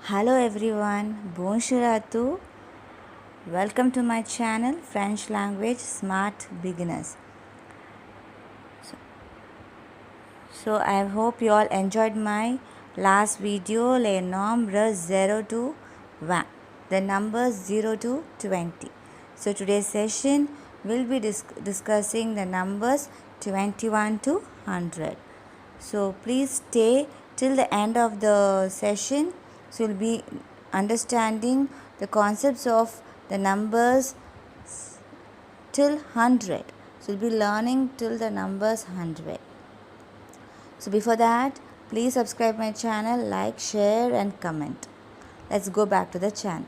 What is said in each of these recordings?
Hello everyone, bonjour à tous. Welcome to my channel French Language Smart Beginners. So I hope you all enjoyed my last video, les nombres 0 to 1, the numbers 0 to 20. So today's session will be discussing the numbers 21 to 100. So please stay till the end of the session. So you'll be understanding the concepts of the numbers till 100. So you'll be learning till the numbers 100. So before that, please subscribe my channel, like, share and comment. Let's go back to the channel.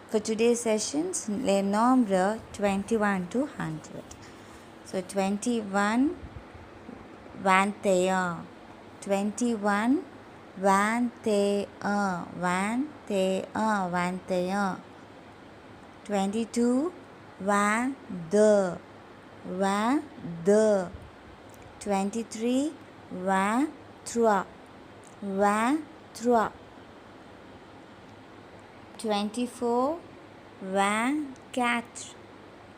For today's sessions, les nombres 21 to 100. So 21, 21, 21, 21, 21, 21, 22, 22, 22, 23, 23, 23, 24, 24,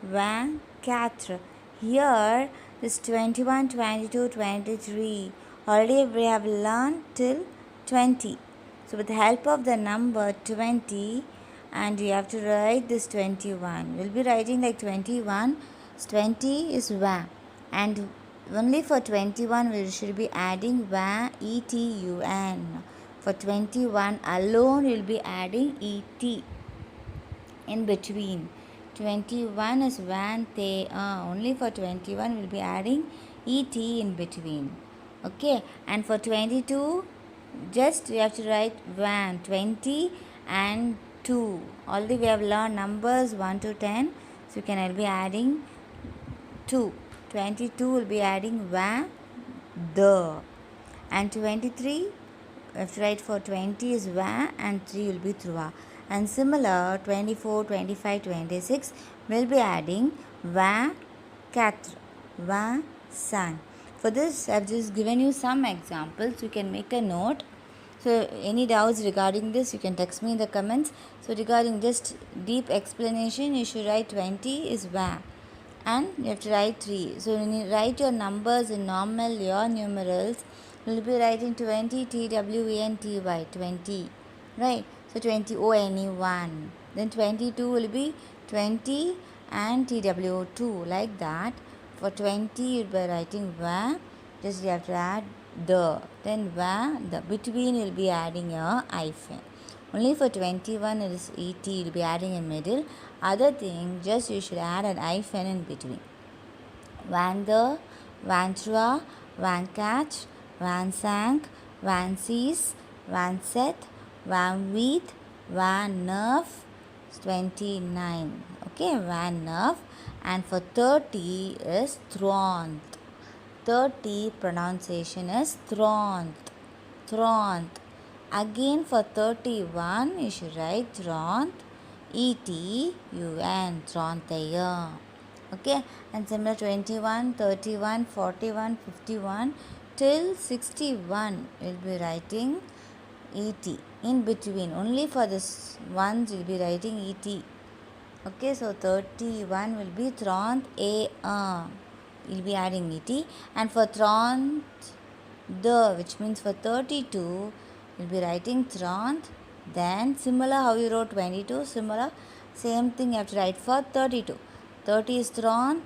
24. Here this 21, 22, 23. Already we have learned till 20. So with the help of the number 20 and you have to write this 21. We'll be writing like 21. 20 is 1 and only for 21 we should be adding 1 ETUN. For 21 alone we will be adding ET in between. 21 is 1 te only for 21 we will be adding ET in between. Okay, and for 22 just we have to write 1, 20 and 2. Already we have learned numbers 1 to 10, so you can be adding 2. 22 will be adding 1 the, and 23 we have to write for 20 is 1 and 3 will be 3. And similar 24, 25, 26 will be adding 1 4, 1 5. For this I have just given you some examples. You can make a note. So any doubts regarding this you can text me in the comments. So regarding just deep explanation you should write 20 is 1 and you have to write 3. So when you write your numbers in normal your numerals you will be writing 20 TWENTY 20, right? So 20 ONE1. Then 22 will be 20 and TWO2 like that. For 20 you'll be writing 1, just you have to add the, then 1, the between you'll be adding a hyphen. Only for 21 it is ET you'll be adding in middle. Other thing just you should add an hyphen in between. 22, 23, 24, 25, 26, 27, 28, 29. Okay, 29. And for 30 is 30. 30 pronunciation is 30. 30. Again for 31 you should write 30. ETUN. 31. Okay, and similar 21, 31, 41, 51 till 61 we'll be writing ET in between. Only for this ones we'll be writing ET. Okay, so 31 will be 30 A. We'll be adding ET, and for 30 the, which means for 32 we'll be writing 30. Then similar how you wrote 22, similar same thing you have to write for 32. 30 is 30,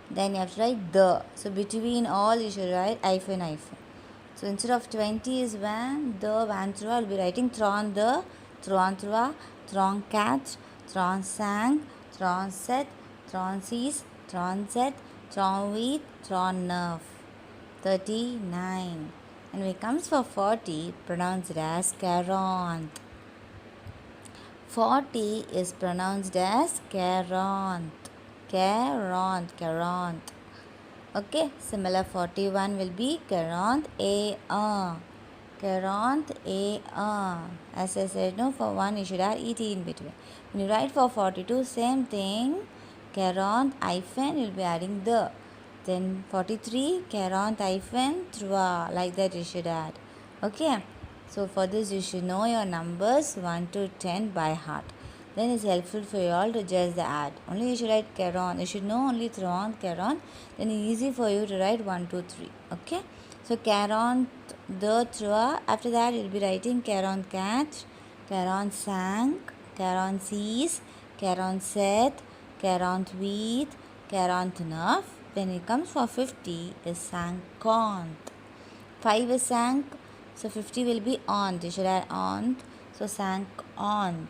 then you have to write the. So between all you should write hyphen hyphen. So instead of 20 is 1, the 1 through I'll be writing 30 the, 33, 34, 35, 37, 36, 37, 38, 39. 39. And when it comes for 40, pronounce it as 40. 40 is pronounced as 40. 40. Okay, similar 41 will be 40 A. 40 A. As I said, no, for 1 you should add ET in between. When you write for 42, same thing. 40 hyphen, you'll be adding the. Then 43, 40 hyphen, 3. Like that you should add. Okay. So for this you should know your numbers 1 to 10 by heart. Then it's helpful for you all to just add. Only you should write Caron. You should know only Thron, Caron. Then it's easy for you to write 1, 2, 3. Okay. So Caron, the Trua. After that you'll be writing Caron catch, Caron sang, Caron sees, Caron set, Caron wheat, Caron nerf. When it comes for 50 is sang cont. 5 is sank, so 50 will be on. You should add on, so sank on.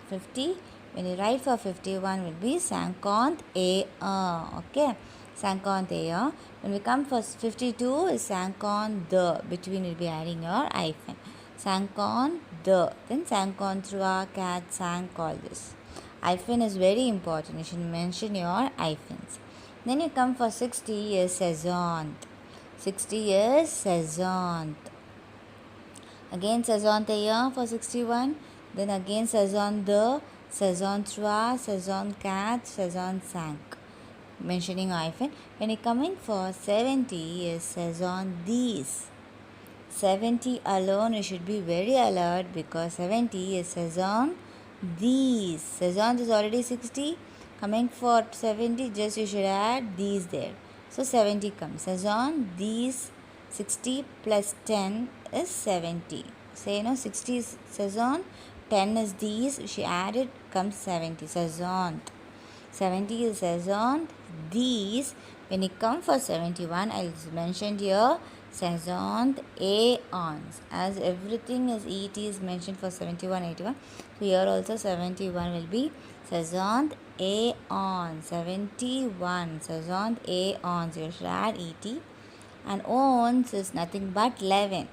50, when you write for 51 will be sank on a, okay, sank on a. When we come for 52 is sank on the, between will be adding your hyphen. Sank on the, then sank on through our cat, sank all this. Hyphen is very important, you should mention your hyphens. Then you come for 60 is saison. 60 is saison. Again saison the for 61. Then again saison the, saison trois, saison quatre, saison cinq. Mentioning hyphen. When you coming for 70 is saison these. 70 alone you should be very alert because 70 is saison these. Saison is already 60. Coming for 70 just you should add these there. So 70 comes. Saison these 60 plus 10 is 70. Say 60 is saison, 10 is these. She added comes 70. Saison. 70 is saison these. When you come for 71, I mentioned here saison aeons. As everything is ET is mentioned for 71, 81. So here also 71 will be saison aeons. 71 saison aeons. You should add ET. And ons is nothing but 11.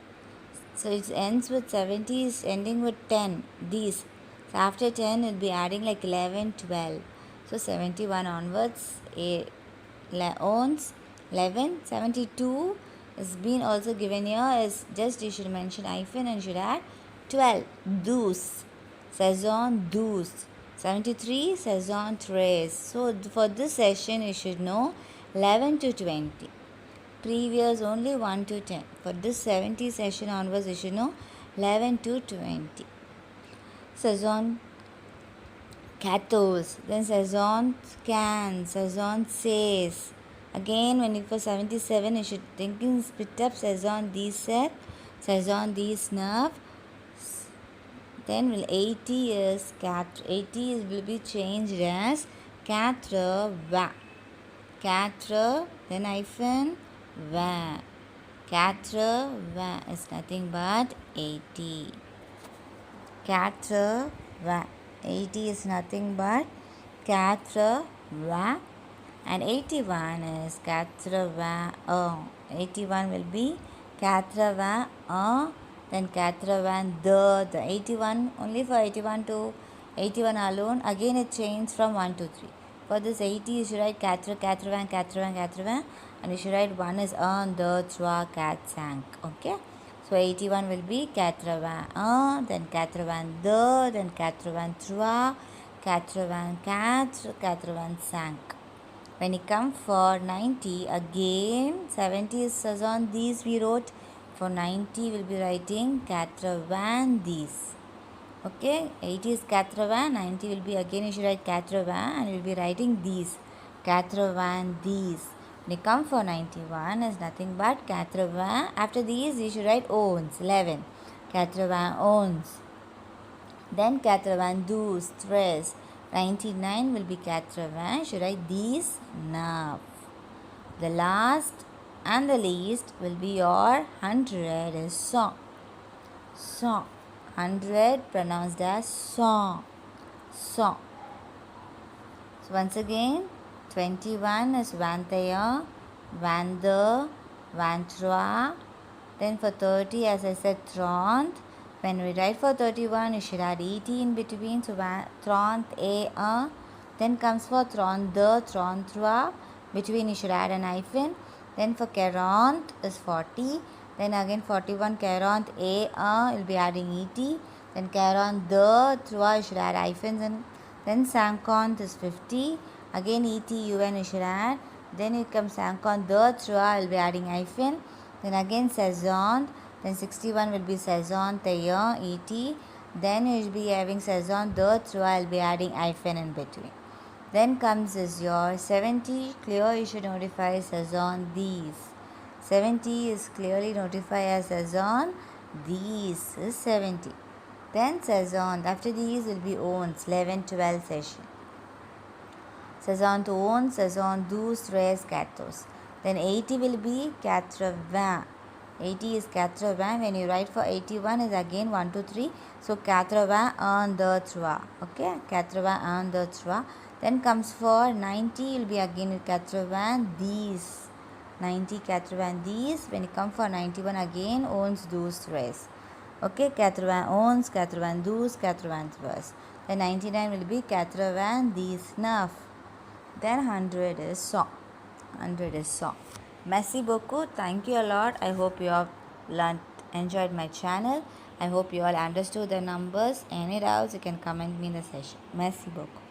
So it ends with 70 is ending with 10. These. So after 10 it will be adding like 11, 12. So 71 onwards, ons 11, 72 is been also given here is just you should mention hyphen and should add 12. Douze. Saison douze. 73 saison treize. So for this session you should know 11 to 20. Previous only 1 to 10. For this 70 session onwards you should know 11 to 20. Saison 14, then saison can, saison says. Again when you for 77 you should thinking split up saison these set, saison these nerve. Then will 80 is cat, 80 will be changed as quatre va. Quatre, then hyphen va. Quatre va is nothing but 80. Quatre va. 80 is nothing but quatre va. And 81 is quatre va. 81 will be quatre va. Then quatre va the 81 only for 81 to 81 alone. Again it changed from 1 to 3. For this 80 you should write quatre va, and you should write 1 is on the trois cat sank. Okay. So 81 will be quatre va then quatre va the, then quatre va trois, quatre va quatre, quatre va cinq. When you come for 90, again 70 is saison these we wrote. For 90 we'll be writing quatre va these. Okay, 80 is quatre va, 90 will be again you should write quatre va and we'll be writing these. Quatre va these. When you come for 91 is nothing but quatre va. After these you should write ons, 11. Quatre va ons. Then quatre va douze, treize. 99 will be quatre va. You should write these, neuf. The last and the least will be your 100 is cent. Cent. 100 pronounced as cent. Cent. So once again, 21 is vingt-et-un, vingt-deux, vingt-trois. Then for 30, as I said, trente. When we write for 31, you should add et in between. So trente-et-un. Then comes for trente-deux, trente-trois. Between you should add an hyphen. Then for quarante is 40. Then again 41, quarante-et-un, you'll be adding et. Then quarante-deux, trois, you should add hyphens. And then cinquante is 50. Again et, un, you should add. Then it comes cinquante-deux, trois, you'll be adding hyphen. Then again saison. Then 61 will be saison, the year, et. Then you will be having saison, the, through. I'll be adding hyphen in between. Then comes is your 70. Clear, you should notify saison, these. 70 is clearly notified as saison, these is 70. Then saison, after these will be owns, 11, 12 session. Saison to own, saison douze, 13, 14. Then 80 will be 80. 80 is 80. When you write for 81 is again 1, 2, 3. So 80 on the 3. Okay, 80 on the 3. Then comes for 90 will be again with 80 these. 90 80 these. When you come for 91 again owns douze, 13. Okay, 80 owns, 80 douze, 80 13. Then 99 will be 80 these, 9. Then 100 is 100. 100 is 100. Merci beaucoup. Thank you a lot. I hope you have enjoyed my channel. I hope you all understood the numbers. Any doubts, you can comment me in the session. Merci beaucoup.